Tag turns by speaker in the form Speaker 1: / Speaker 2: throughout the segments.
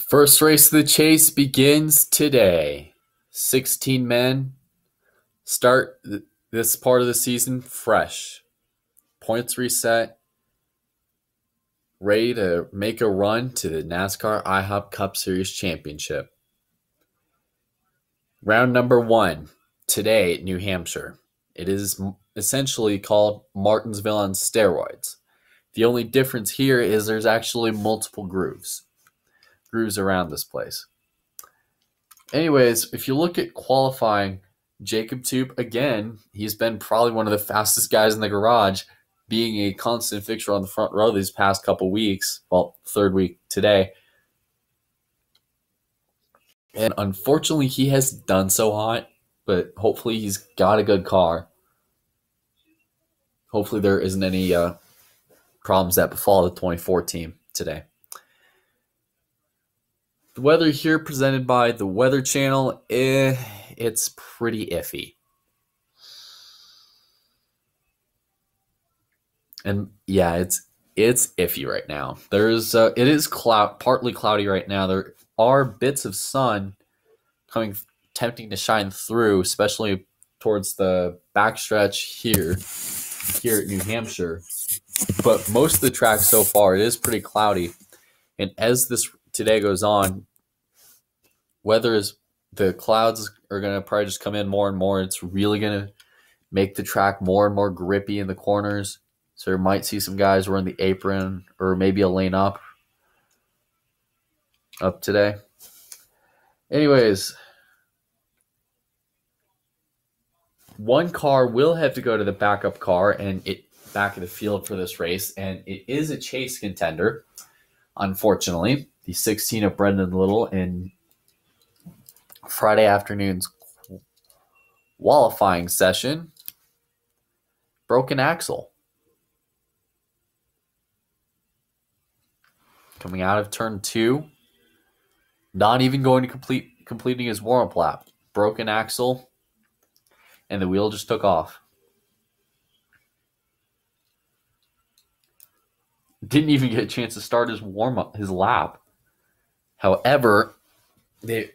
Speaker 1: First race of the chase begins today. 16 men start this part of the season fresh. Points reset, ready to make a run to the NASCAR IHOP Cup Series Championship. Round number 1, today at New Hampshire. It is essentially called Martinsville on steroids. The only difference here is there's actually multiple grooves around this place. Anyways, if you look at qualifying, Jacob Toop, again, he's been probably one of the fastest guys in the garage, being a constant fixture on the front row these past couple weeks. Well, third week today. And unfortunately, he has done so hot, but hopefully he's got a good car. Hopefully there isn't any problems that befall the 24 team today. The weather here presented by the Weather Channel, it's pretty iffy. And yeah, it's iffy right now. It is partly cloudy right now. There are bits of sun tempting to shine through, especially towards the backstretch here at New Hampshire. But most of the track so far, it is pretty cloudy. And as this today goes on, the clouds are going to probably just come in more and more. It's really going to make the track more and more grippy in the corners. So you might see some guys run the apron or maybe a lane up today. Anyways, one car will have to go to the backup car and back of the field for this race, and it is a chase contender, unfortunately. The 16 of Brendan Little in Friday afternoon's qualifying session. Broken axle. Coming out of turn 2. Not even going to completing his warm-up lap. Broken axle. And the wheel just took off. Didn't even get a chance to start his warm-up, his lap. However, which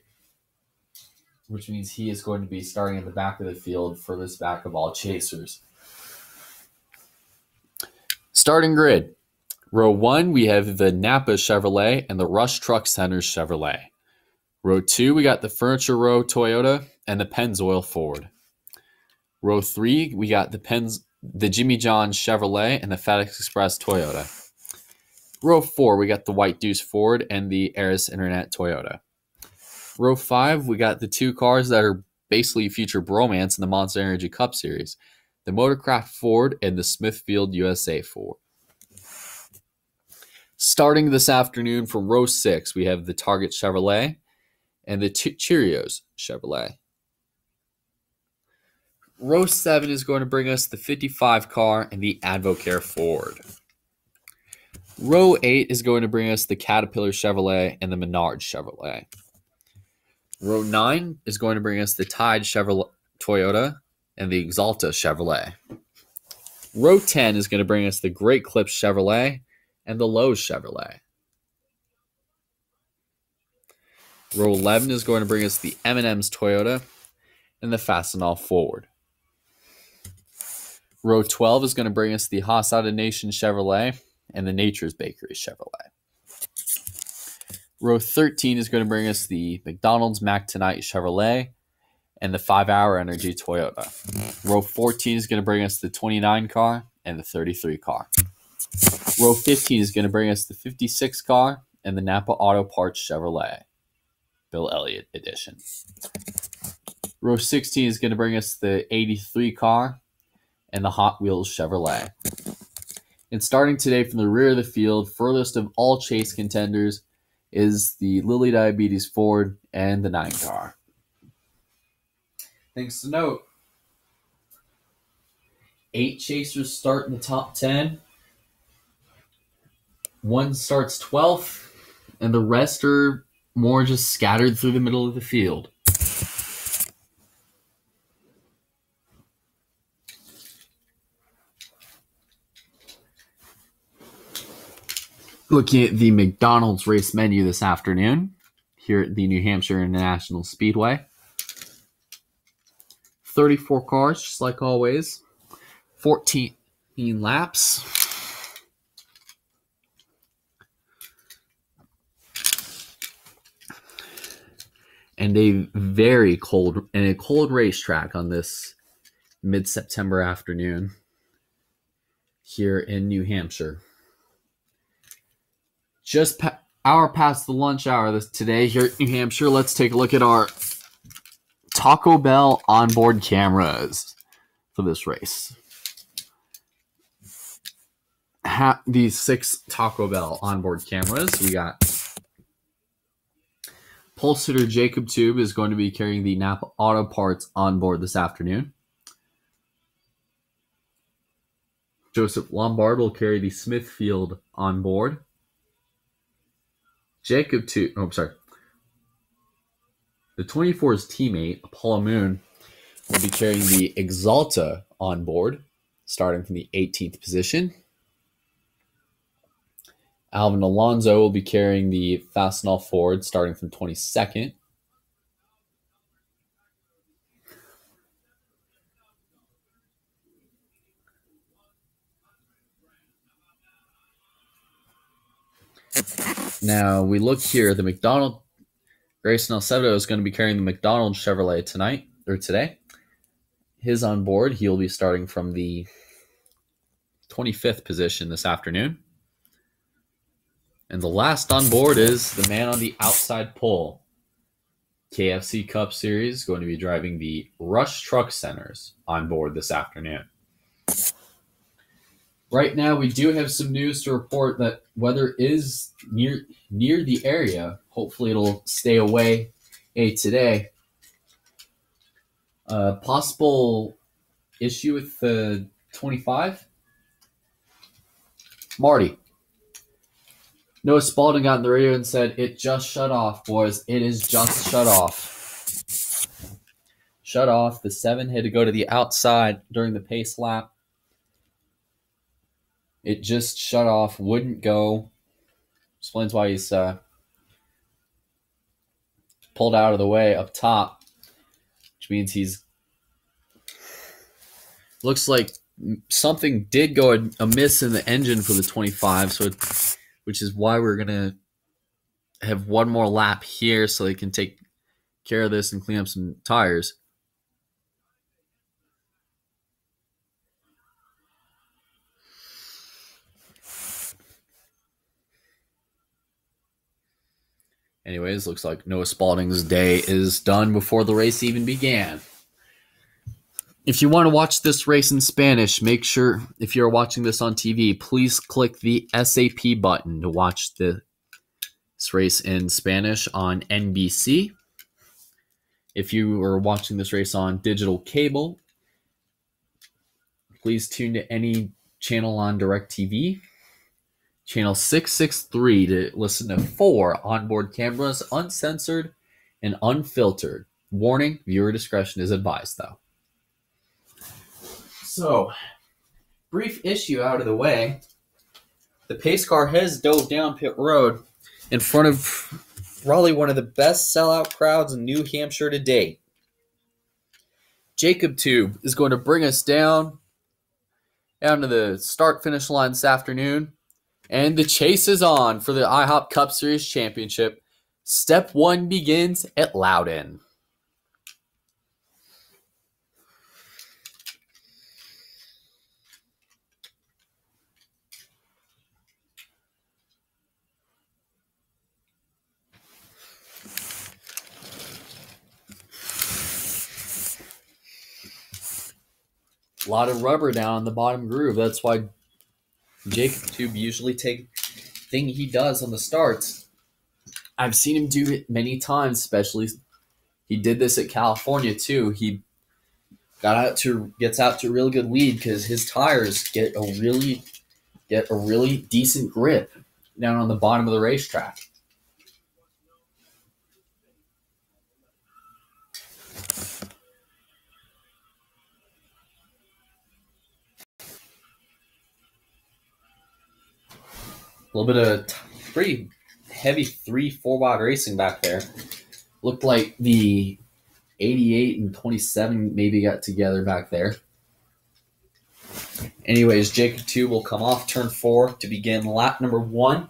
Speaker 1: means he is going to be starting in the back of the field, furthest back of all chasers. Starting grid. Row 1, we have the Napa Chevrolet and the Rush Truck Centers Chevrolet. Row 2, we got the Furniture Row Toyota and the Pennzoil Ford. Row 3, we got the Jimmy John Chevrolet and the FedEx Express Toyota. Row 4, we got the White Deuce Ford and the Aris Internet Toyota. Row 5, we got the two cars that are basically future bromance in the Monster Energy Cup Series. The Motorcraft Ford and the Smithfield USA Ford. Starting this afternoon from row 6, we have the Target Chevrolet and the Cheerios Chevrolet. Row 7 is going to bring us the 55 car and the Advocare Ford. Row 8 is going to bring us the Caterpillar Chevrolet and the Menard Chevrolet. Row 9 is going to bring us the Tide Chevrolet Toyota and the Exalta Chevrolet. Row 10 is going to bring us the Great Clips Chevrolet and the Lowe's Chevrolet. Row 11 is going to bring us the M&M's Toyota and the Fastenal Ford. Row 12 is going to bring us the Haas Auto Nation Chevrolet and the Nature's Bakery Chevrolet. Row 13 is going to bring us the McDonald's Mac Tonight Chevrolet and the 5 Hour Energy Toyota. Row 14 is going to bring us the 29 car and the 33 car. Row 15 is going to bring us the 56 car and the Napa Auto Parts Chevrolet, Bill Elliott edition. Row 16 is going to bring us the 83 car and the Hot Wheels Chevrolet. And starting today from the rear of the field, furthest of all chase contenders, is the Lilly Diabetes Ford and the 9 car. Things to note: 8 chasers start in the top 10. 1 starts 12th, and the rest are more just scattered through the middle of the field. Looking at the McDonald's race menu this afternoon, here at the New Hampshire International Speedway. 34 cars, just like always. 14 laps. And a very cold racetrack on this mid-September afternoon here in New Hampshire. Just hour past the lunch hour today here at New Hampshire. Let's take a look at our Taco Bell onboard cameras for this race. These 6 Taco Bell onboard cameras. We got pole sitter Jacob Tube is going to be carrying the Napa Auto Parts onboard this afternoon. Joseph Lombard will carry the Smithfield onboard. The 24's teammate, Apollo Moon, will be carrying the Exalta onboard, starting from the 18th position. Alvin Alonso will be carrying the Fastenal Ford, starting from 22nd. Now, we look here, the McDonald, Grayson Alcedo is going to be carrying the McDonald Chevrolet today. His on board, he'll be starting from the 25th position this afternoon. And the last on board is the man on the outside pole. KFC Cup Series going to be driving the Rush Truck Centers on board this afternoon. Right now, we do have some news to report that weather is near the area. Hopefully, it'll stay away today. Possible issue with the 25. Marty. Noah Spalding got on the radio and said, "It just shut off, boys. It is just shut off. Shut off. The 7 had to go to the outside during the pace lap. It just shut off, wouldn't go." Explains why he's pulled out of the way up top, which means he's looks like something did go amiss in the engine for the 25, which is why we're going to have one more lap here so they can take care of this and clean up some tires. Anyways, looks like Noah Spalding's day is done before the race even began. If you want to watch this race in Spanish, make sure, if you're watching this on TV, please click the SAP button to watch this race in Spanish on NBC. If you are watching this race on digital cable, please tune to any channel on DirecTV. Channel 663 to listen to 4 onboard cameras, uncensored and unfiltered. Warning, viewer discretion is advised, though. So, brief issue out of the way. The pace car has dove down pit road in front of probably one of the best sellout crowds in New Hampshire to date. Jacob Tube is going to bring us down to the start-finish line this afternoon. And the chase is on for the IHOP Cup Series Championship. Step 1 begins at Loudon. A lot of rubber down on the bottom groove. That's why Jacob Tube usually thing he does on the starts. I've seen him do it many times, especially he did this at California too. He gets out to a really good lead because his tires get a really decent grip down on the bottom of the racetrack. A little bit of pretty heavy 3-4 wide racing back there. Looked like the 88 and 27 maybe got together back there. Anyways, Jacob 2 will come off turn 4 to begin lap number 1.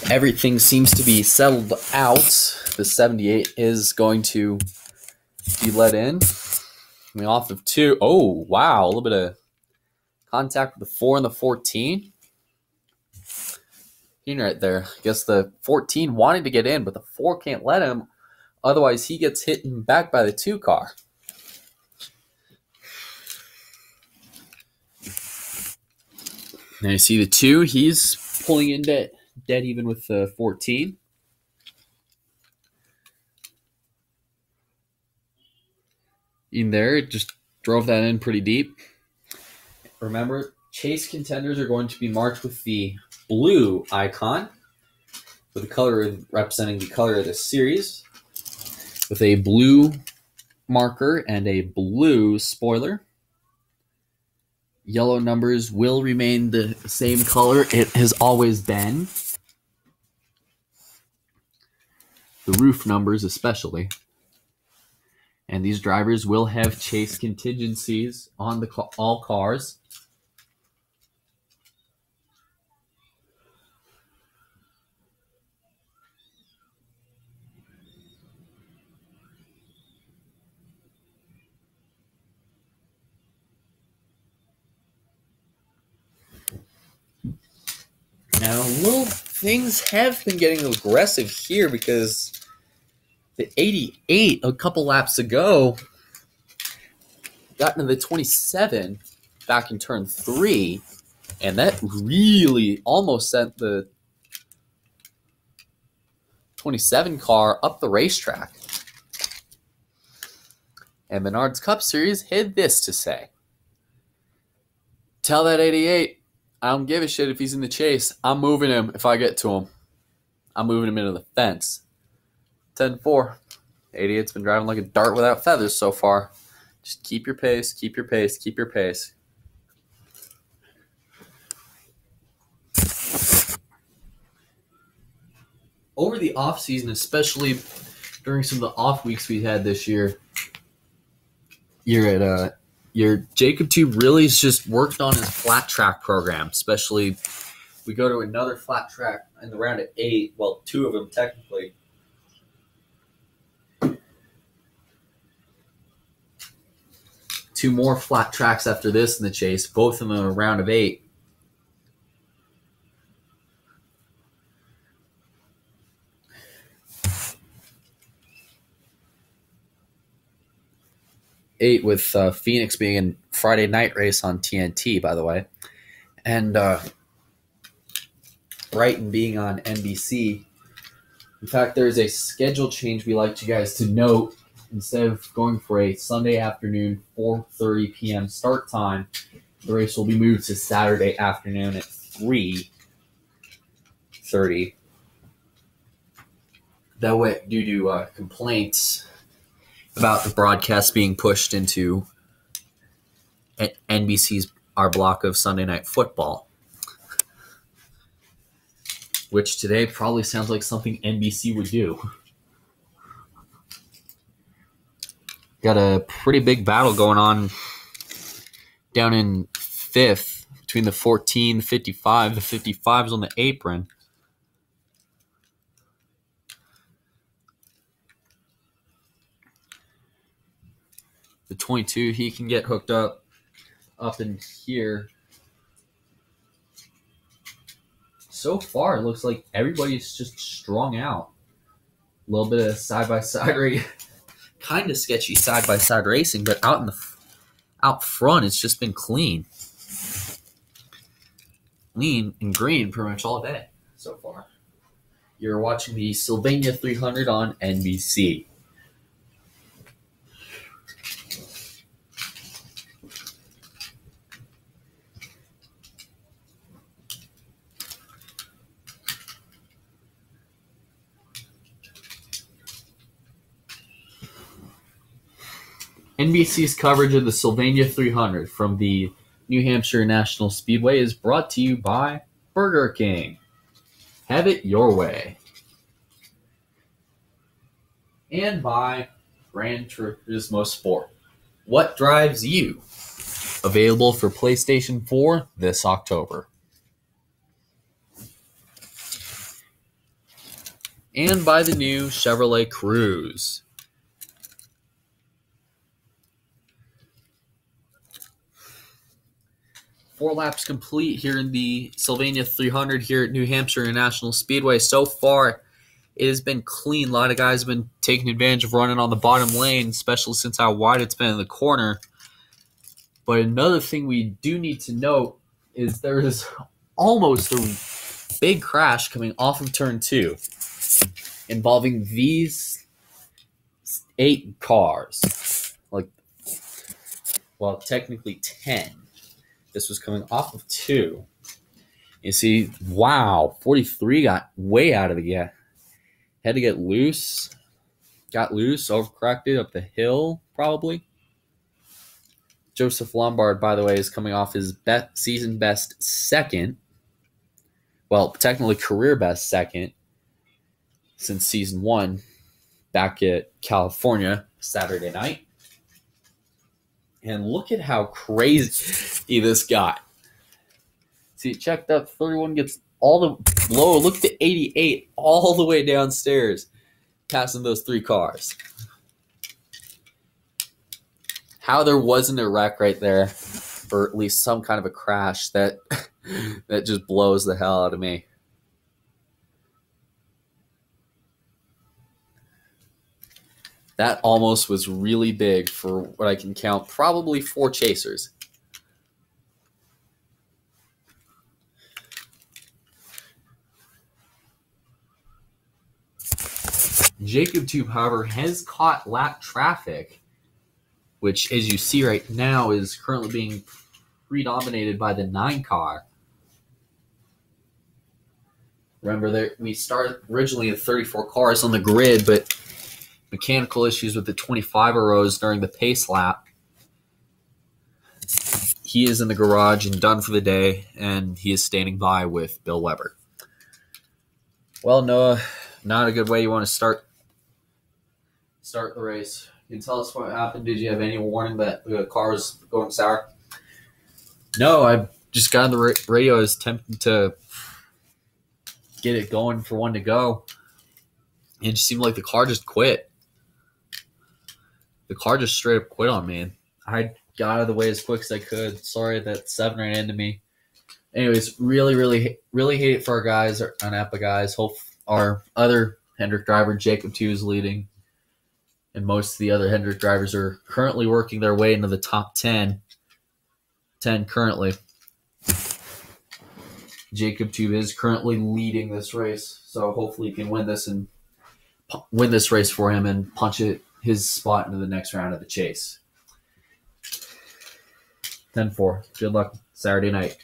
Speaker 1: Everything seems to be settled out. The 78 is going to be let in. Coming off of 2. Oh, wow. A little bit of contact with the 4 and the 14. Right there. I guess the 14 wanted to get in, but the 4 can't let him. Otherwise, he gets hit back by the 2 car. Now you see the 2. He's pulling in dead even with the 14. In there, it just drove that in pretty deep. Remember, chase contenders are going to be marked with the blue icon, with the color representing the color of the series, with a blue marker and a blue spoiler. Yellow numbers will remain the same color it has always been. The roof numbers especially. And these drivers will have chase contingencies on all cars. Now, things have been getting aggressive here because the 88 a couple laps ago got into the 27 back in turn 3, and that really almost sent the 27 car up the racetrack. And Menard's Cup Series had this to say: tell that 88, I don't give a shit if he's in the chase. I'm moving him if I get to him. I'm moving him into the fence. 10-4. 88's been driving like a dart without feathers so far. Just keep your pace, keep your pace, keep your pace. Over the off-season, especially during some of the off weeks we had this year, your Jacob 2 really has just worked on his flat track program, especially we go to another flat track in the round of 8, well, 2 of them technically. Two more flat tracks after this in the chase, both in the round of 8. Eight with Phoenix being a Friday night race on TNT, by the way, and Brighton being on NBC. In fact, there's a schedule change we like you guys to note. Instead of going for a Sunday afternoon 4:30 p.m. start time, the race will be moved to Saturday afternoon at 3:30. That way, due to complaints about the broadcast being pushed into NBC's our block of Sunday Night Football, which today probably sounds like something NBC would do. Got a pretty big battle going on down in 5th between the 14 and the 55. The 55 is on the apron. The 22, he can get hooked up in here. So far, it looks like everybody's just strung out. A little bit of side-by-side racing. Kind of sketchy side-by-side racing, but out front, it's just been clean. Clean and green pretty much all day so far. You're watching the Sylvania 300 on NBC. NBC's coverage of the Sylvania 300 from the New Hampshire National Speedway is brought to you by Burger King. Have it your way. And by Gran Turismo Sport. What drives you? Available for PlayStation 4 this October. And by the new Chevrolet Cruze. Four laps complete here in the Sylvania 300 here at New Hampshire International Speedway. So far, it has been clean. A lot of guys have been taking advantage of running on the bottom lane, especially since how wide it's been in the corner. But another thing we do need to note is there is almost a big crash coming off of turn 2 involving these 8 cars. Technically 10. This was coming off of 2. You see, wow, 43 got way out of the gap. Had to get loose. Got loose, overcorrected up the hill, probably. Joseph Lombard, by the way, is coming off his season best second. Well, technically career best second since season 1 back at California Saturday night. And look at how crazy this got. See, it checked up. 31 gets all the low. Look at the 88 all the way downstairs, passing those 3 cars. How there wasn't a wreck right there, or at least some kind of a crash that just blows the hell out of me. That almost was really big for what I can count, probably 4 chasers. Jacob Tube, however, has caught lap traffic, which, as you see right now, is currently being predominated by the 9 car. Remember, we started originally at 34 cars on the grid, but mechanical issues with the 25 arose during the pace lap. He is in the garage and done for the day, and he is standing by with Bill Weber. Well, Noah, not a good way you want to start the race. Can you tell us what happened? Did you have any warning that the car was going sour? No, I just got on the radio. I was attempting to get it going for one to go. It just seemed like the car just quit. The car just straight up quit on me. I got out of the way as quick as I could. Sorry that 7 ran into me. Anyways, really hate it for our guys, our Napa guys. Hope our other Hendrick driver, Jacob 2, is leading. And most of the other Hendrick drivers are currently working their way into the top 10. 10 currently. Jacob 2 is currently leading this race. So hopefully he can win this race for him and punch his spot into the next round of the chase. 10-4. Good luck Saturday night.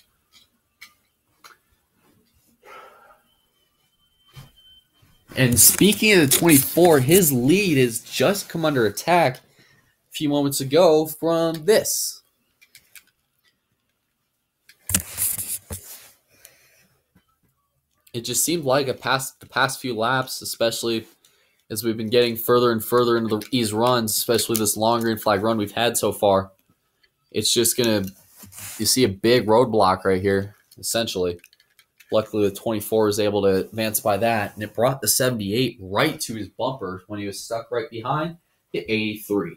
Speaker 1: And speaking of the 24, his lead has just come under attack a few moments ago from this. It just seemed like the past few laps, especially as we've been getting further and further into these runs, especially this long green flag run we've had so far, it's just going to, you see a big roadblock right here, essentially. Luckily, the 24 was able to advance by that, and it brought the 78 right to his bumper when he was stuck right behind, hit 83.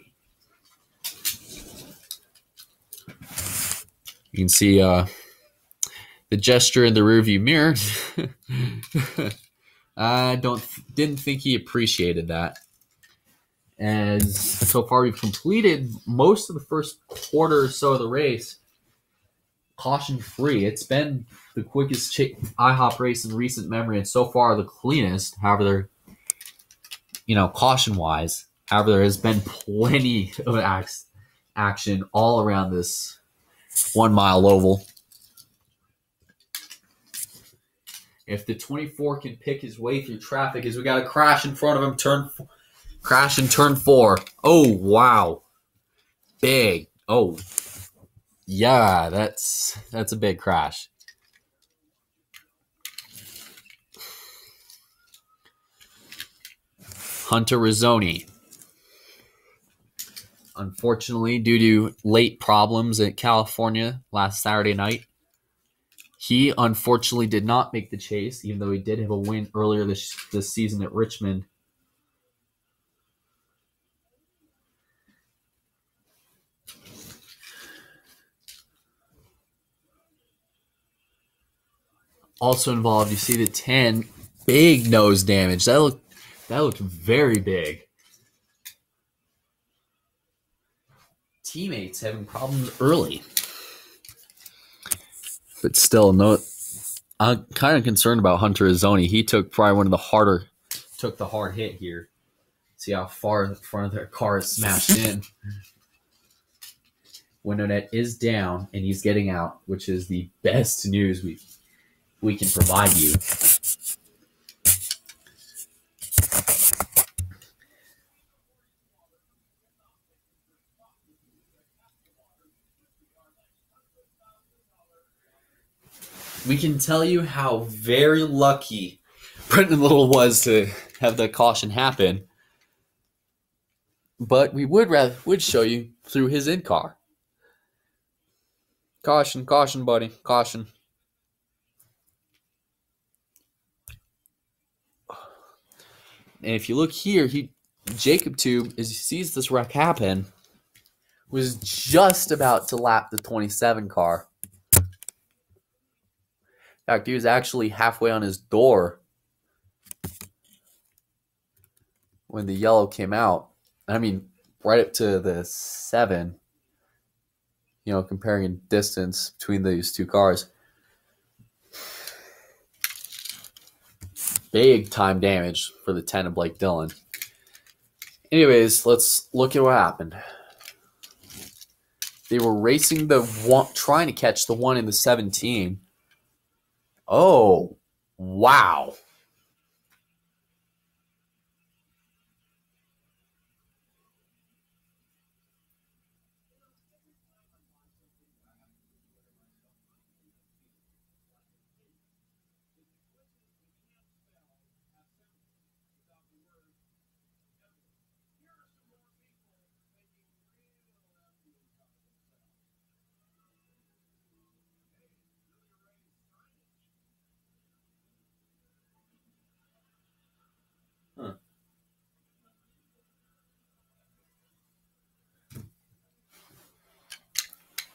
Speaker 1: You can see the gesture in the rearview mirror. I didn't think he appreciated that. As so far we've completed most of the first quarter or so of the race caution free. It's been the quickest IHOP race in recent memory, and so far the cleanest. However, caution wise. However, there has been plenty of action all around this 1 mile oval. If the 24 can pick his way through traffic, as we got a crash in front of him, crash in turn 4. Oh, wow. Big. Oh, yeah, that's a big crash. Hunter Rizzoni. Unfortunately, due to late problems at California last Saturday night, he unfortunately did not make the chase, even though he did have a win earlier this season at Richmond. Also involved, you see the 10, big nose damage. That looked very big. Teammates having problems early. But still, no. I'm kind of concerned about Hunter Rizzoni. He took probably took the hard hit here. See how far the front of their car is smashed in. Window net is down, and he's getting out, which is the best news we can provide you. We can tell you how very lucky Brendan Little was to have the caution happen, but we would show you through his in-car. Caution, caution, buddy, caution. And if you look here, Jacob Tube, as he sees this wreck happen, was just about to lap the 27 car. In fact, he was actually halfway on his door when the yellow came out. I mean, right up to the 7, comparing in distance between these two cars. Big time damage for the 10 of Blake Dillon. Anyways, let's look at what happened. They were racing trying to catch the 1 in the 17. Oh, wow.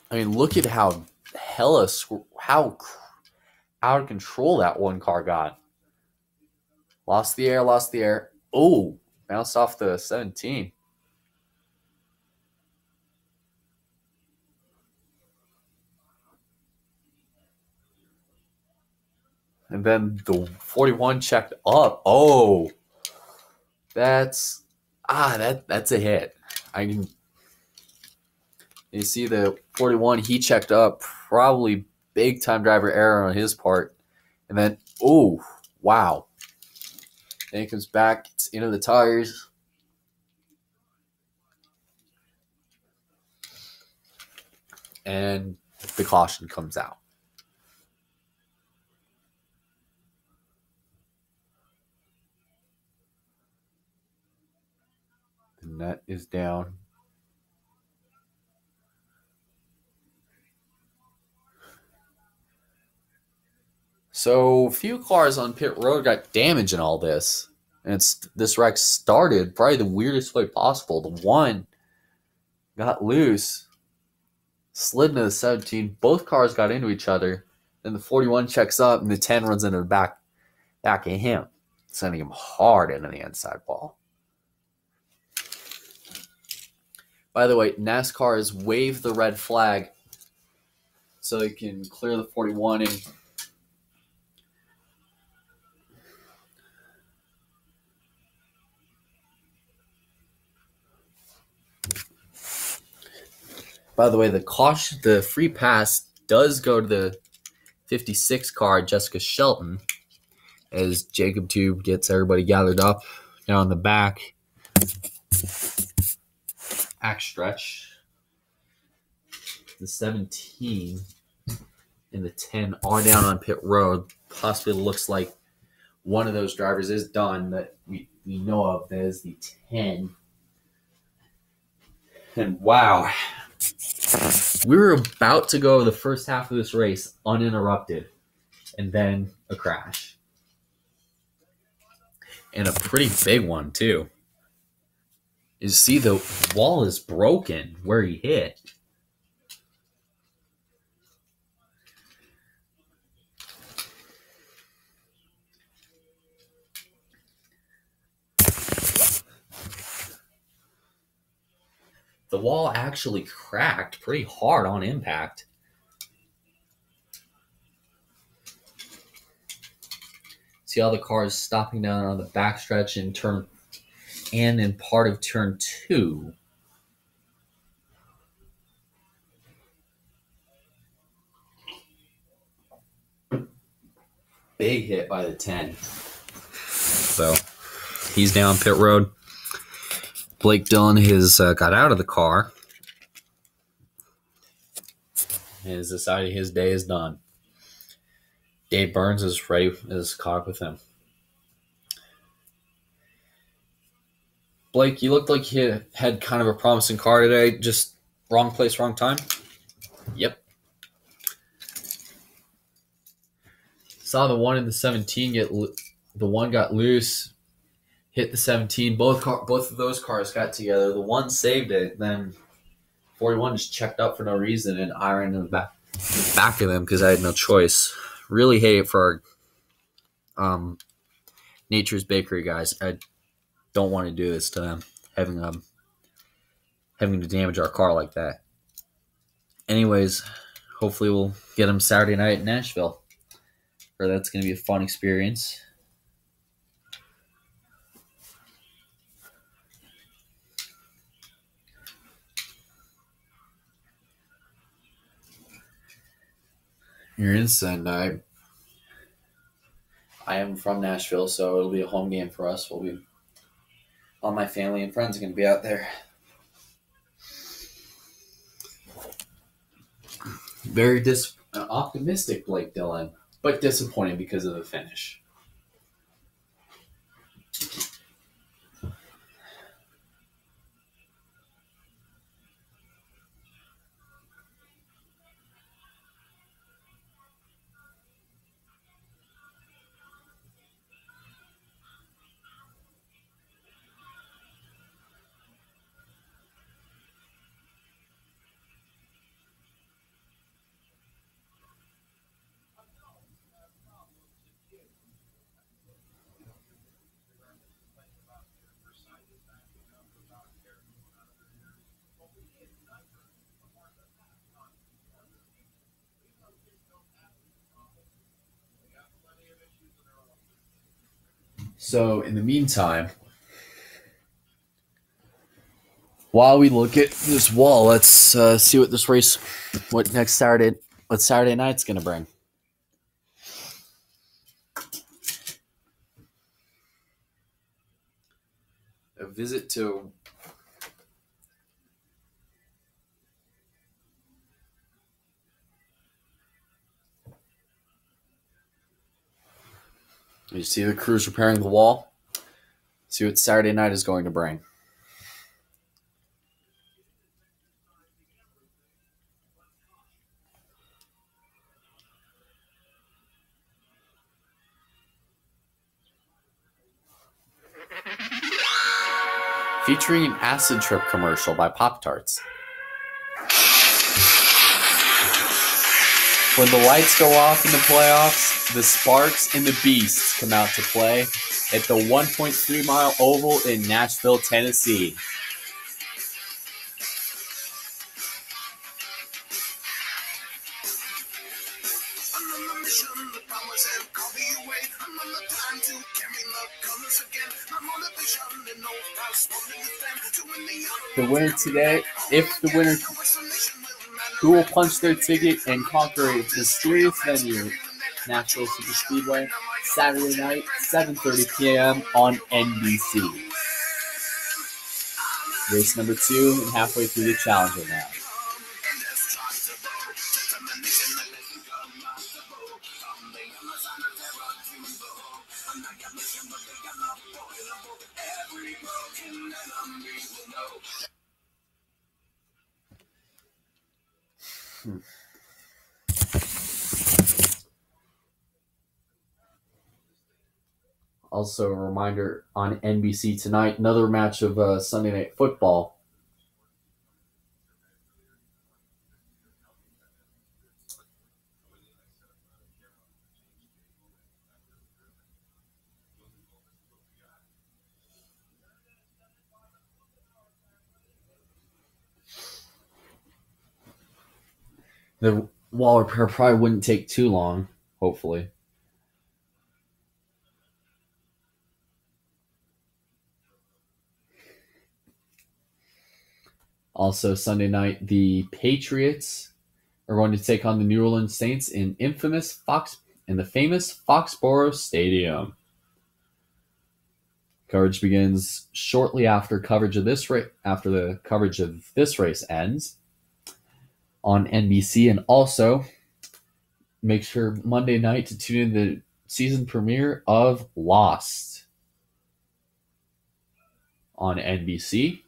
Speaker 1: I mean, look at how out of control that one car got. Lost the air. Oh, bounced off the 17. And then the 41 checked up. Oh, that's a hit. You see the 41, he checked up, probably big time driver error on his part. And then, oh, wow. Then he comes back, it's into the tires. And the caution comes out. The net is down. So a few cars on pit road got damaged in all this. And this wreck started probably the weirdest way possible. The 1 got loose, slid into the 17. Both cars got into each other. Then the 41 checks up, and the 10 runs into the back of him, sending him hard into the inside wall. By the way, NASCAR has waved the red flag so they can clear the 41 and by the way, the free pass does go to the 56 car, Jessica Shelton, as Jacob Tube gets everybody gathered up down in the back. Back stretch. The 17 and the 10 are down on pit road. Possibly looks like one of those drivers is done that we know of. That is the 10. And wow, we were about to go the first half of this race uninterrupted, and then a crash. And a pretty big one, too. You see the wall is broken where he hit. The wall actually cracked pretty hard on impact. See all the cars stopping down on the backstretch in turn and in part of turn 2. Big hit by the 10. So he's down pit road. Blake Dillon has got out of the car and has decided his day is done. Dave Burns is caught up with him. Blake, you looked like you had kind of a promising car today. Just wrong place, wrong time? Yep. Saw the one in the 17 the one got loose, hit the 17. Both of those cars got together. The one saved it. Then 41 just checked up for no reason and ironed in the back of them because I had no choice. Really hate it for our Nature's Bakery guys. I don't want to do this to them, having to damage our car like that. Anyways, hopefully we'll get them Saturday night in Nashville. Or that's going to be a fun experience. You're insane. I am from Nashville, so it'll be a home game for us. All my family and friends are going to be out there. Very optimistic, Blake Dillon, but disappointing because of the finish. So, in the meantime, while we look at this wall, let's see what Saturday night's going to bring. A visit to you see the crews repairing the wall. See what Saturday night is going to bring. Featuring an acid trip commercial by Pop-Tarts. When the lights go off in the playoffs, the Sparks and the Beasts come out to play at the 1.3-mile oval in Nashville, Tennessee. The winner today, who will punch their ticket and conquer a mysterious venue, National Super Speedway, Saturday night, 7:30 p.m. on NBC. Race number 2 and halfway through the Challenger now. Also, a reminder on NBC tonight, another match of Sunday Night Football. The wall repair probably wouldn't take too long, hopefully. Also, Sunday night, the Patriots are going to take on the New Orleans Saints in the famous Foxborough Stadium. Coverage begins shortly after the coverage of this race ends on NBC, and also make sure Monday night to tune in the season premiere of Lost on NBC.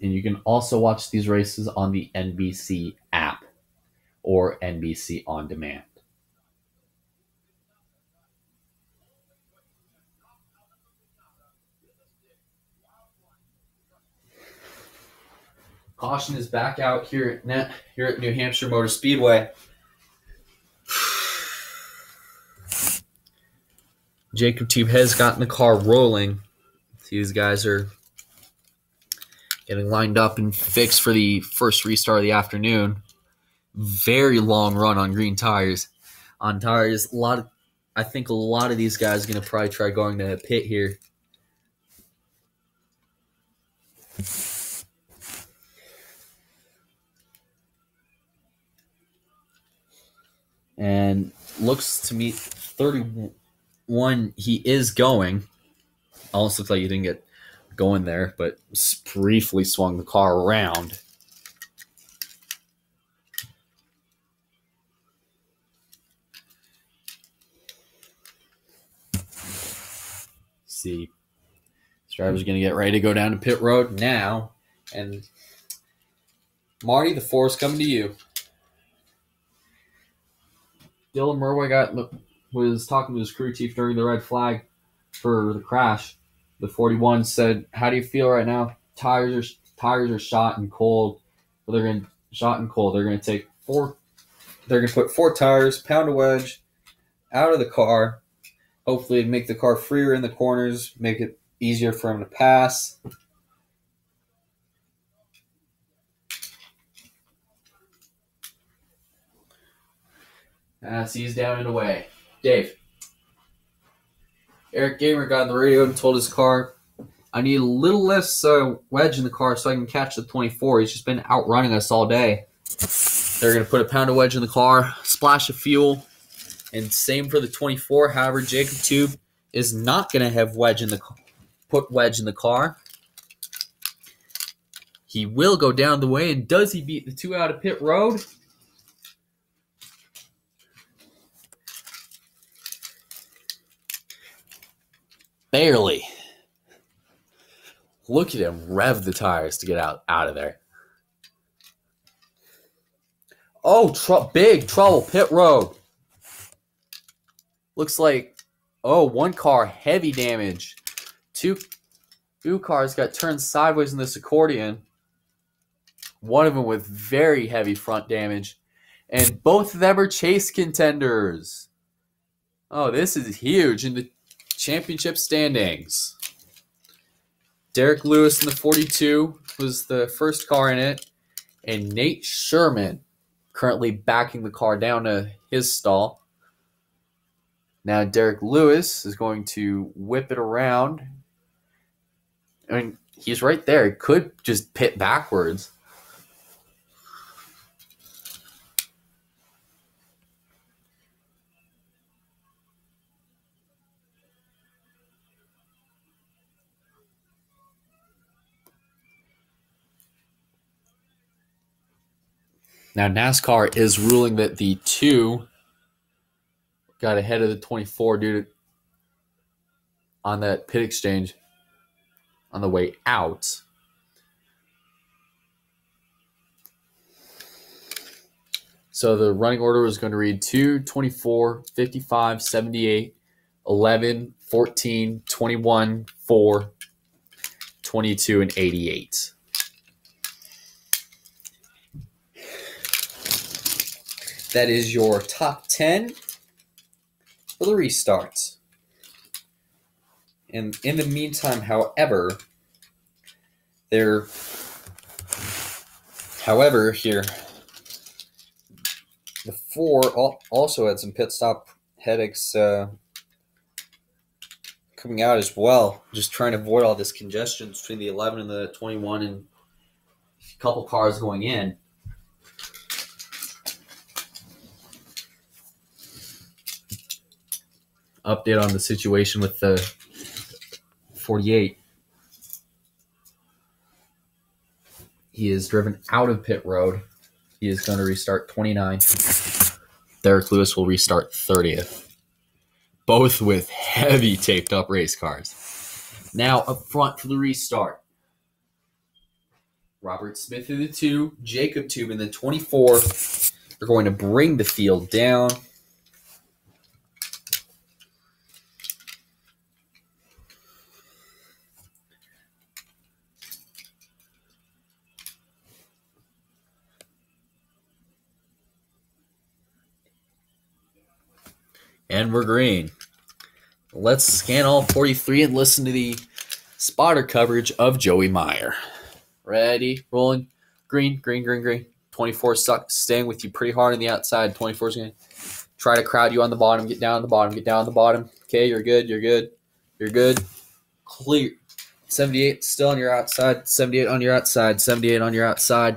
Speaker 1: And you can also watch these races on the NBC app or NBC On Demand. Caution is back out here at New Hampshire Motor Speedway. Jacob Team has gotten the car rolling. These guys are getting lined up and fixed for the first restart of the afternoon. Very long run on green tires. On tires, I think a lot of these guys are going to probably try going to pit here. And looks to me 31, he is going. Almost looks like he didn't get going there, but briefly swung the car around. See, this driver's going to get ready to go down to pit road now. And Marty, the floor is coming to you. Dylan Murway was talking to his crew chief during the red flag for the crash. The 41 said, "How do you feel right now? Tires are shot and cold. Well, they're going to take four. They're going to put 4 tires, pound a wedge, out of the car. Hopefully, make the car freer in the corners, make it easier for him to pass." He's down and away. Dave. Eric Gamer got on the radio and told his car, "I need a little less wedge in the car so I can catch the 24. He's just been outrunning us all day." They're going to put a pound of wedge in the car, splash of fuel, and same for the 24. However, Jacob Tube is not going to have put wedge in the car. He will go down the way, and does he beat the 2 out of pit road? Barely. Look at him rev the tires to get out of there. Oh, big trouble, pit road. Looks like, one car, heavy damage. Two cars got turned sideways in this accordion. One of them with very heavy front damage. And both of them are chase contenders. Oh, this is huge in the championship standings. Derek Lewis in the 42 was the first car in it. And Nate Sherman currently backing the car down to his stall. Now Derek Lewis is going to whip it around. I mean, he's right there. He could just pit backwards. Now NASCAR is ruling that the 2 got ahead of the 24 due to on that pit exchange on the way out. So the running order was going to read 2, 24, 55, 78, 11, 14, 21, 4, 22, and 88. That is your top 10 for the restarts. And in the meantime, however, here, the 4 also had some pit stop headaches coming out as well. Just trying to avoid all this congestion between the 11 and the 21 and a couple cars going in. Update on the situation with the 48. He is driven out of pit road. He is going to restart 29. Derek Lewis will restart 30th. Both with heavy taped up race cars. Now up front for the restart. Robert Smith in the 2, Jacob Tube in the 24. They're going to bring the field down. And we're green. Let's scan all 43 and listen to the spotter coverage of Joey Meyer. Ready, rolling, green, green, green, green. 24 staying with you pretty hard on the outside. 24 is going to try to crowd you on the bottom. Get down on the bottom. Get down on the bottom. Okay, you're good. You're good. You're good. Clear. 78 still on your outside. 78 on your outside. 78 on your outside.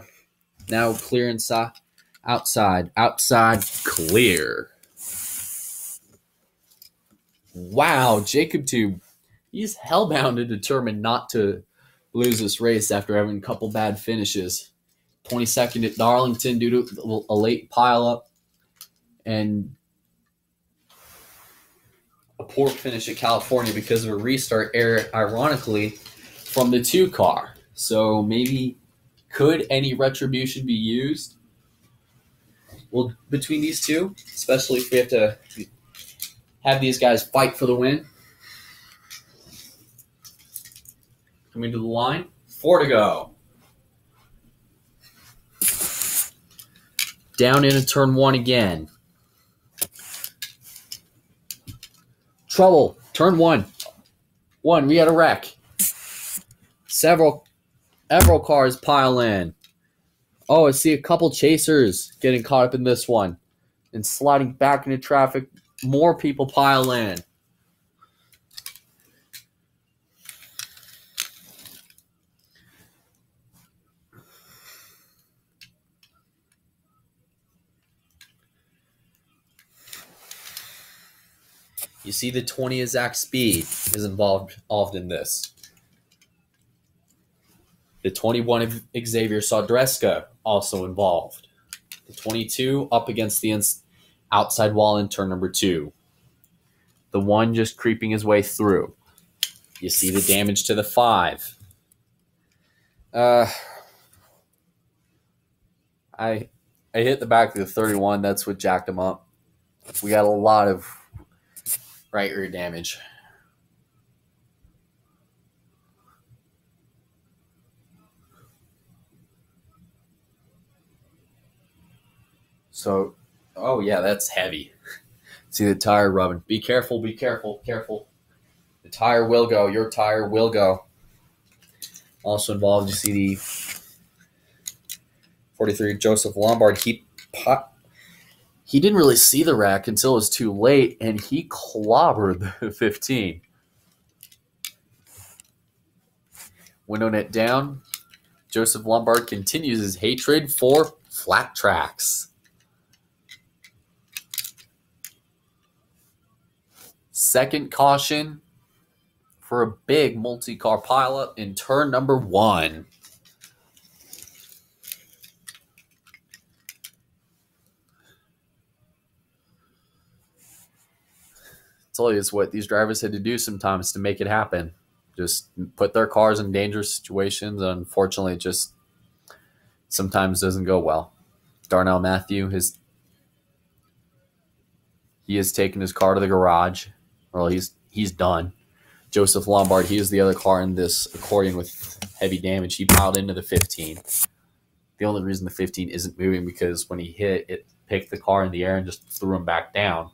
Speaker 1: Now clear inside. Outside. Outside. Clear. Wow, Jacob Tube. He's hellbound and determined not to lose this race after having a couple bad finishes. 22nd at Darlington due to a late pileup and a poor finish at California because of a restart error, ironically, from the 2 car. So maybe could any retribution be used? Well, between these two, especially if we have to have these guys fight for the win. Coming to the line. 4 to go. Down into turn 1 again. Trouble. Turn 1. We had a wreck. Several cars pile in. Oh, I see a couple chasers getting caught up in this one. And sliding back into traffic. More people pile in. You see the 20 Zach Speed is involved in this. The 21 Xavier Sodreska also involved. The 22 up against the outside wall in turn number 2. The 1 just creeping his way through. You see the damage to the 5. I hit the back of the 31. That's what jacked him up. We got a lot of right rear damage. So, oh yeah, that's heavy. See the tire rubbing. Be careful, be careful, careful. The tire will go. Your tire will go. Also involved, you see the 43 Joseph Lombard. He didn't really see the wreck until it was too late, and he clobbered the 15. Window net down. Joseph Lombard continues his hatred for flat tracks. Second caution for a big multi-car pileup in turn number 1. tell you, it's what these drivers had to do sometimes to make it happen. Just put their cars in dangerous situations. Unfortunately, it just sometimes doesn't go well. Darnell Matthew he has taken his car to the garage. Well, he's done. Joseph Lombard, he is the other car in this accordion with heavy damage. He piled into the 15. The only reason the 15 isn't moving because when he hit, it picked the car in the air and just threw him back down.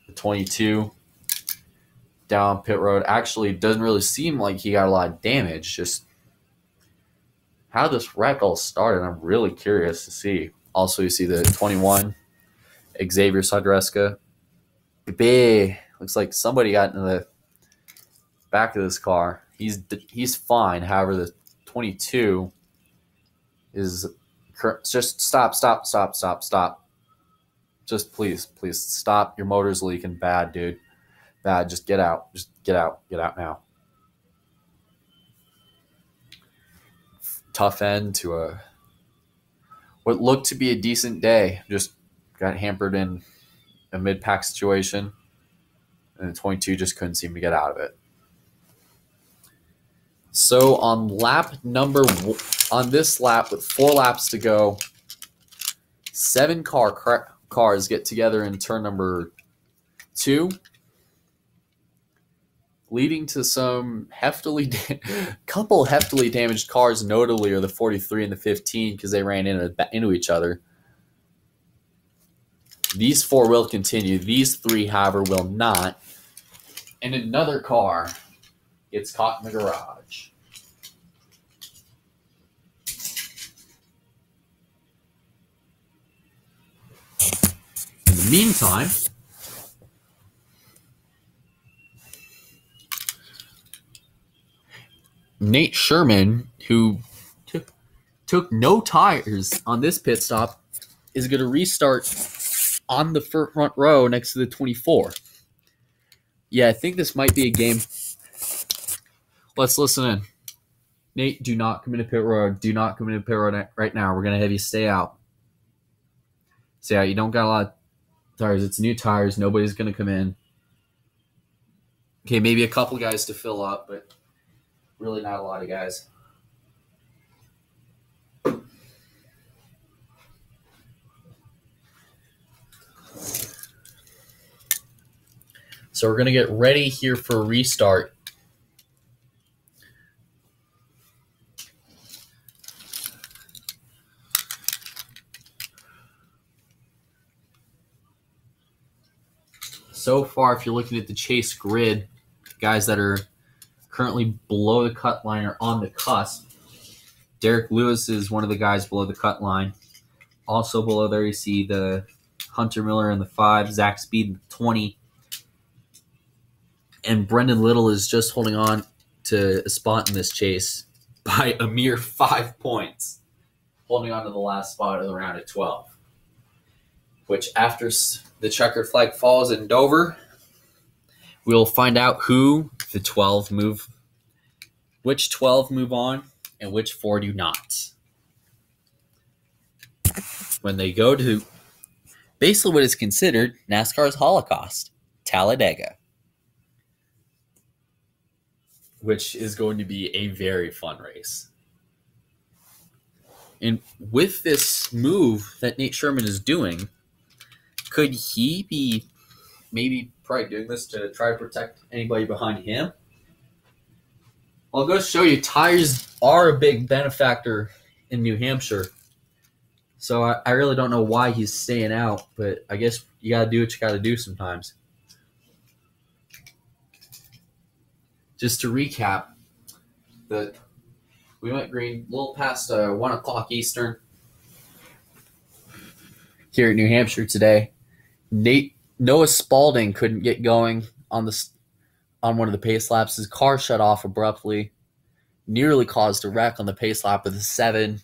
Speaker 1: The 22 down pit road actually doesn't really seem like he got a lot of damage. Just how this wreck all started, I'm really curious to see. Also, you see the 21 Xavier Sodreska. Looks like somebody got into the back of this car. He's fine. However, the 22 is just stop. Just please stop. Your motor's leaking bad, dude. Bad. Just get out. Get out now. Tough end to what looked to be a decent day. Just got hampered in a mid-pack situation, and the 22 just couldn't seem to get out of it. So on this lap with 4 laps to go, 7 cars get together in turn number 2, leading to some couple heftily damaged cars. Notably are the 43 and the 15 because they ran into each other. These 4 will continue. These 3, however, will not. And another car gets caught in the garage. In the meantime, Nate Sherman, who took no tires on this pit stop, is going to restart on the front row next to the 24. Yeah, I think this might be a game. Let's listen in. Nate, do not come into pit road. Do not come into pit road right now. We're going to have you stay out. Stay out. You don't got a lot of tires. It's new tires. Nobody's going to come in. Okay, maybe a couple guys to fill up, but really not a lot of guys. So we're going to get ready here for a restart. So far, if you're looking at the chase grid, guys that are currently below the cut line are on the cusp. Derek Lewis is one of the guys below the cut line. Also below there, you see the Hunter Miller in the 5, Zach Speed in the 20. And Brendan Little is just holding on to a spot in this chase by a mere 5 points, holding on to the last spot of the round at 12. Which after the checkered flag falls in Dover, we'll find out which 12 move on and which 4 do not. When they go to basically what is considered NASCAR's Holocaust, Talladega, which is going to be a very fun race. And with this move that Nate Sherman is doing, could he be probably doing this to try to protect anybody behind him? I'll go show you, tires are a big benefactor in New Hampshire. So I really don't know why he's staying out, but I guess you got to do what you got to do sometimes. Just to recap, we went green a little past 1 o'clock Eastern here in New Hampshire today. Noah Spalding couldn't get going on one of the pace laps. His car shut off abruptly, nearly caused a wreck on the pace lap with a 7.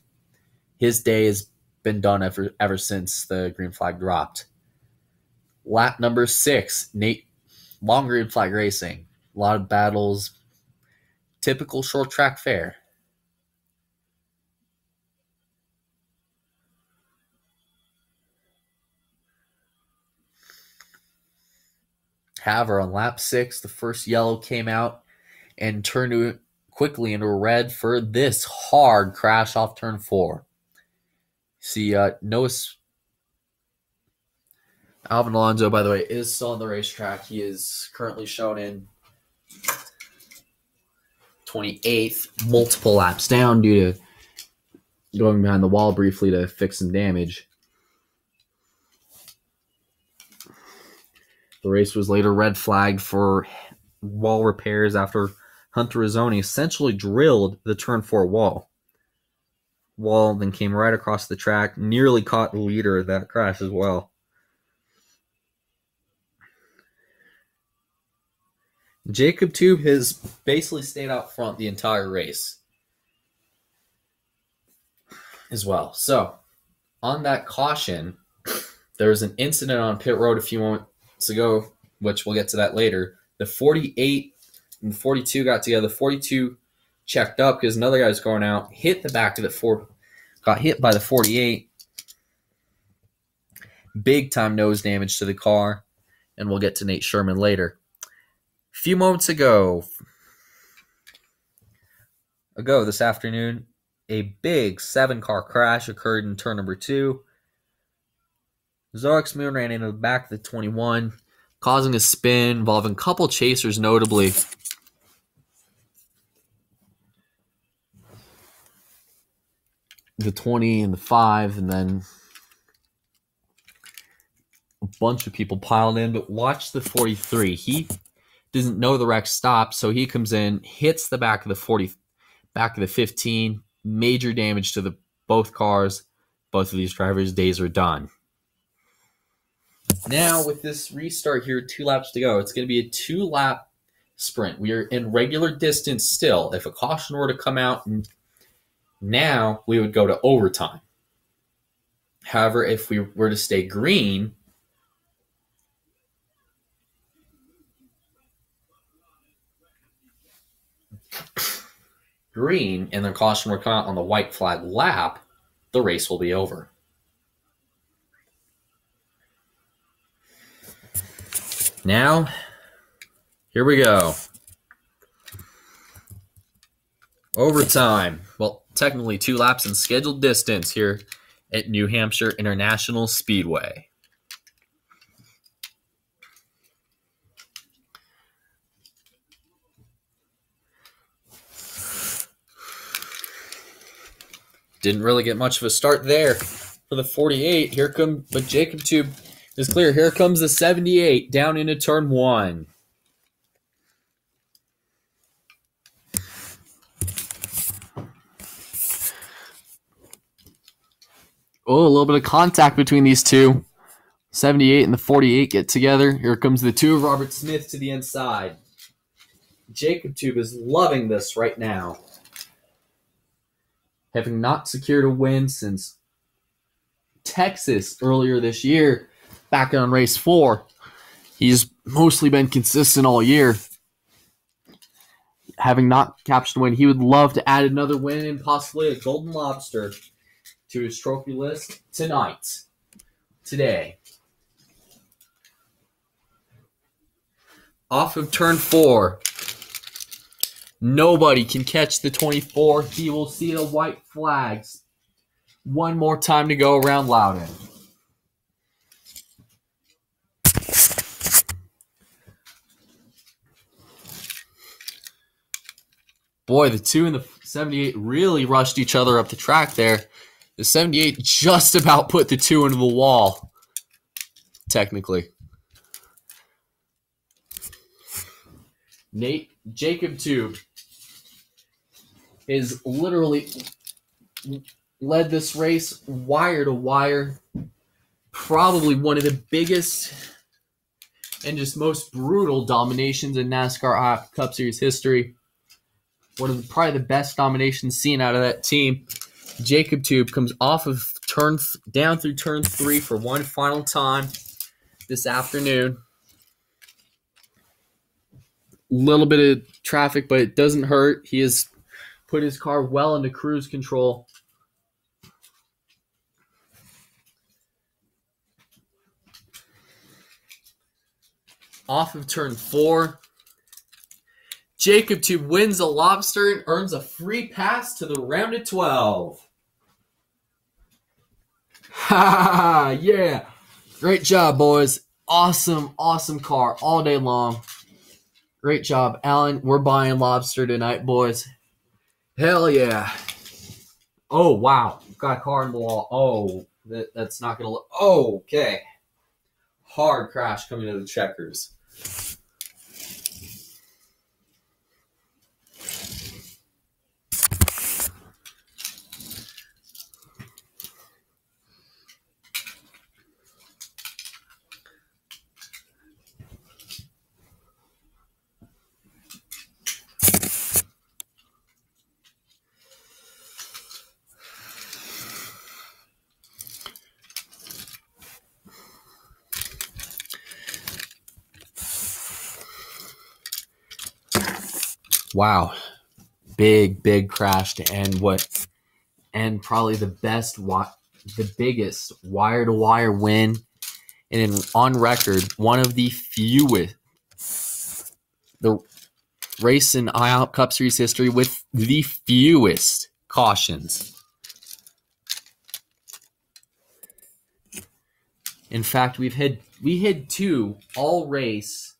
Speaker 1: His day has been done ever since the green flag dropped. Lap number 6, long green flag racing. A lot of battles. Typical short track fare. However, on lap 6, the first yellow came out and turned quickly into a red for this hard crash off turn 4. See, Noah's Alvin Alonso, by the way, is still on the racetrack. He is currently shown in 28th, multiple laps down due to going behind the wall briefly to fix some damage. The race was later red flagged for wall repairs after Hunter Rizzoni essentially drilled the turn 4 wall. Wall then came right across the track, nearly caught the leader of that crash as well. Jacob Tube has basically stayed out front the entire race as well. So, on that caution, there was an incident on pit road a few moments ago, which we'll get to that later. The 48 and the 42 got together. The 42 checked up because another guy was going out, hit the back of the got hit by the 48. Big time nose damage to the car, and we'll get to Nate Sherman later. A few moments ago this afternoon, a big 7-car crash occurred in turn number 2. Zorex Moon ran into the back of the 21, causing a spin involving a couple chasers, notably the 20 and the 5, and then a bunch of people piled in. But watch the 43. He doesn't know the wreck stopped, so he comes in, hits the back of the 15. Major damage to both cars. Both of these drivers' days are done. Now, with this restart here, 2 laps to go, it's going to be a 2-lap sprint. We are in regular distance still. If a caution were to come out, now we would go to overtime. However, if we were to stay green, and the caution will come out on the white flag lap, the race will be over. Now, here we go. Overtime. Well, technically 2 laps in scheduled distance here at New Hampshire International Speedway. Didn't really get much of a start there for the 48. But Jacob Tube is clear. Here comes the 78 down into turn 1. Oh, a little bit of contact between these two. 78 and the 48 get together. Here comes the 2 of Robert Smith to the inside. Jacob Tube is loving this right now. Having not secured a win since Texas earlier this year, back on race 4. He's mostly been consistent all year. Having not captured a win, he would love to add another win and possibly a golden lobster to his trophy list today. Off of turn 4. Nobody can catch the 24. He will see the white flags. One more time to go around Loudon. Boy, the 2 and the 78 really rushed each other up the track there. The 78 just about put the 2 into the wall, technically. Jacob Tube is literally led this race wire to wire. Probably one of the biggest and just most brutal dominations in NASCAR Cup Series history. Probably the best dominations seen out of that team. Jacob Tube comes off of down through turn 3 for one final time this afternoon. Little bit of traffic, but it doesn't hurt. He has put his car well into cruise control. off of turn 4. Jacob Tube wins a lobster and earns a free pass to the round of 12. Ha! Yeah! Great job, boys. Awesome, awesome car all day long. Great job, Alan. We're buying lobster tonight, boys. Hell yeah. Oh, wow. Got a car in the wall. Oh, that's not going to look. Oh, okay. Hard crash coming to the checkers. Wow. Big crash to end probably the biggest wire-to-wire win, and on record, one of the fewest, the race in IHOP Cup Series history with the fewest cautions. In fact, we had 2 all race,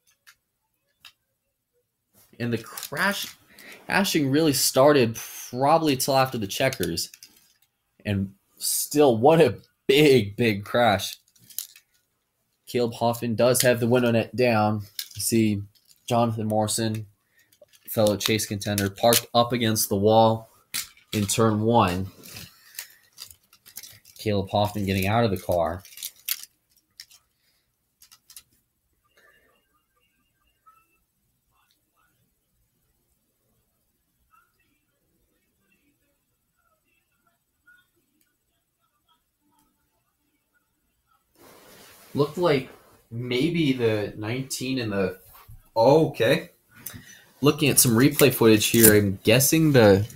Speaker 1: and the crashing really started probably till after the checkers. And still, what a big crash. Caleb Hoffman does have the window net down. You see Jonathan Morrison, fellow Chase contender, parked up against the wall in turn 1. Caleb Hoffman getting out of the car. Looked like maybe the 19 and the... Oh, okay. Looking at some replay footage here, I'm guessing the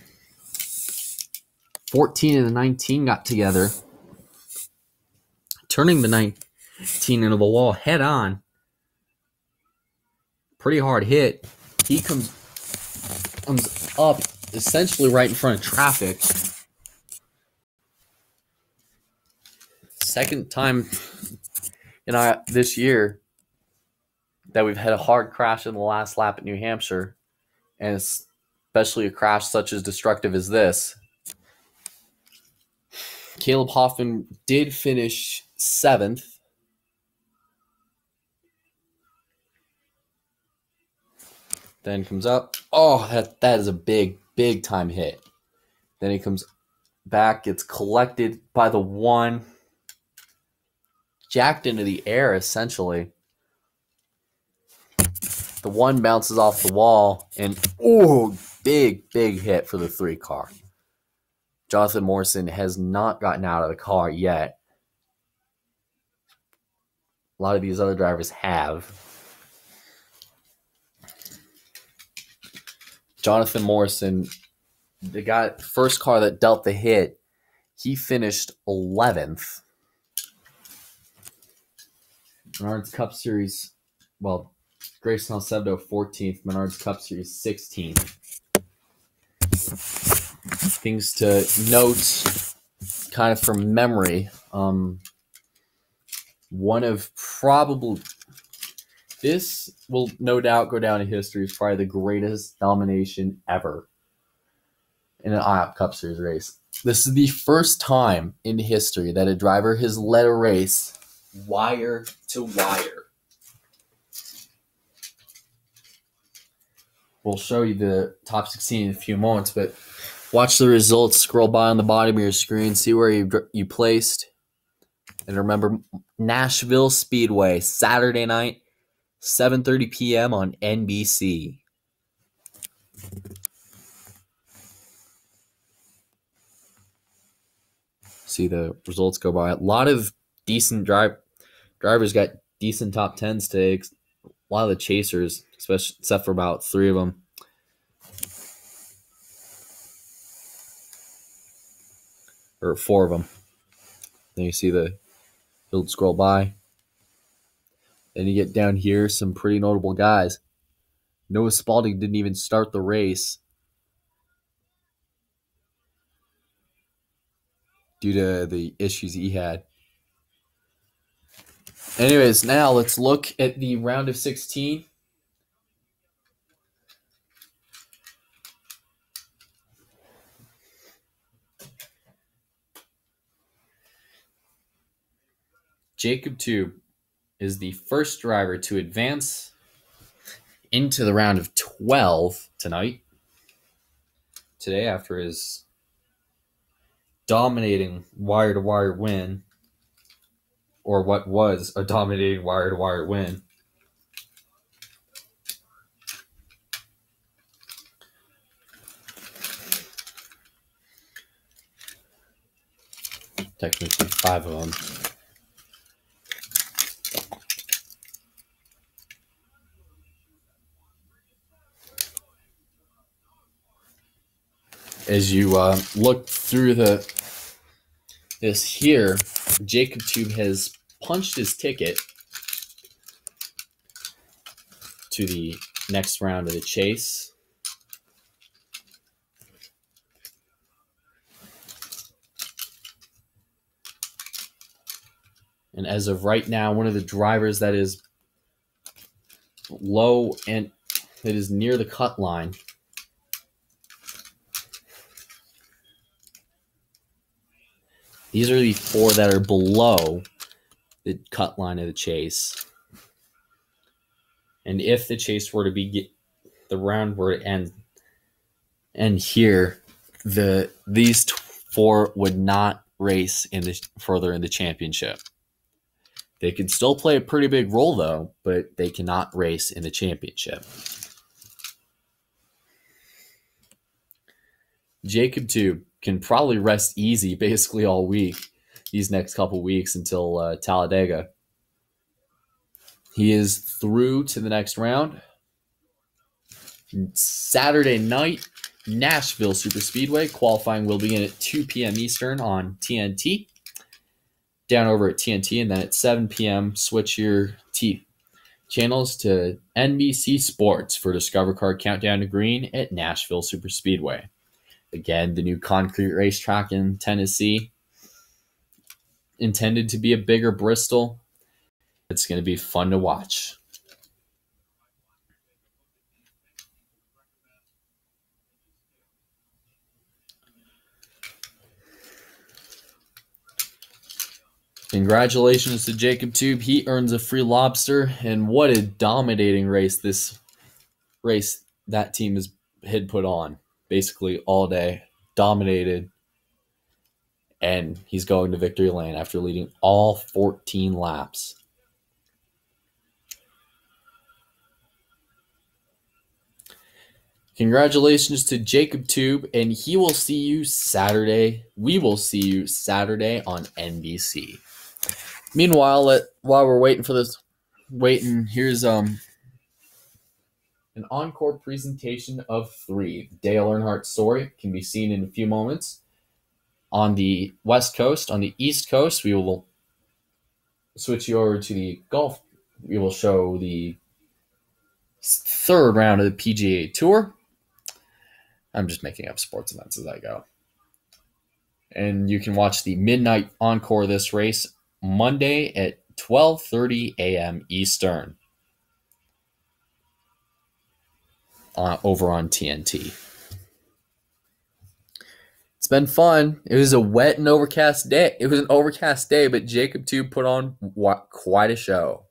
Speaker 1: 14 and the 19 got together, turning the 19 into the wall head on. Pretty hard hit. He comes up essentially right in front of traffic. Second time this year that we've had a hard crash in the last lap at New Hampshire, and especially a crash such as destructive as this. Caleb Hoffman did finish 7th. Then comes up. Oh, that is a big time hit. Then he comes back, gets collected by the 1. Jacked into the air, essentially. The 1 bounces off the wall, and big hit for the 3 car. Jonathan Morrison has not gotten out of the car yet. A lot of these other drivers have. Jonathan Morrison, the first car that dealt the hit, he finished 11th. Menards Cup Series, Grayson Alcebdo 14th, Menards Cup Series 16th. Things to note, kind of from memory, this will no doubt go down in history as probably the greatest domination ever in an IHOP Cup Series race. This is the first time in history that a driver has led a race wire to wire. We'll show you the top 16 in a few moments, but watch the results, scroll by on the bottom of your screen, see where you placed. And remember, Nashville Speedway, Saturday night, 7:30 p.m. on NBC. See the results go by. A lot of decent drivers got decent top 10s today. A lot of the chasers, except for about 3 of them. Or 4 of them. Then you see the field scroll by. Then you get down here, some pretty notable guys. Noah Spalding didn't even start the race due to the issues he had. Anyways, now let's look at the round of 16. Jacob Tube is the first driver to advance into the round of 12 today after his dominating wire-to-wire win, or what was a dominating wire-to-wire win. Technically 5 of them. As you look through this here, Jacob Tube has punched his ticket to the next round of the chase. And as of right now, one of the drivers that is low and that is near the cut line These are the 4 that are below the cut line of the chase. And if the chase were to be the round were to end here, these 4 would not race further in the championship. They could still play a pretty big role though, but they cannot race in the championship. Jacob Tube can probably rest easy basically all week, these next couple weeks until Talladega. He is through to the next round. Saturday night, Nashville Super Speedway. Qualifying will begin at 2 p.m. Eastern on TNT. Down over at TNT, and then at 7 p.m., switch your channels to NBC Sports for Discover Car Countdown to Green at Nashville Super Speedway. Again, the new concrete racetrack in Tennessee, intended to be a bigger Bristol. It's going to be fun to watch. Congratulations to Jacob Tube. He earns a free lobster, and what a dominating race that team had put on. Basically all day, dominated, and he's going to victory lane after leading all 14 laps. Congratulations to Jacob Tube, and he will see you Saturday. We will see you Saturday on NBC. Meanwhile, while we're waiting for this, here's an encore presentation of 3. Dale Earnhardt's story can be seen in a few moments. On the West Coast, on the East Coast, we will switch you over to the golf. We will show the 3rd round of the PGA Tour. I'm just making up sports events as I go. And you can watch the midnight encore of this race Monday at 12:30 a.m. Eastern over on TNT. It's been fun. It was a wet and overcast day. It was an overcast day, but Jacob Tube put on quite a show.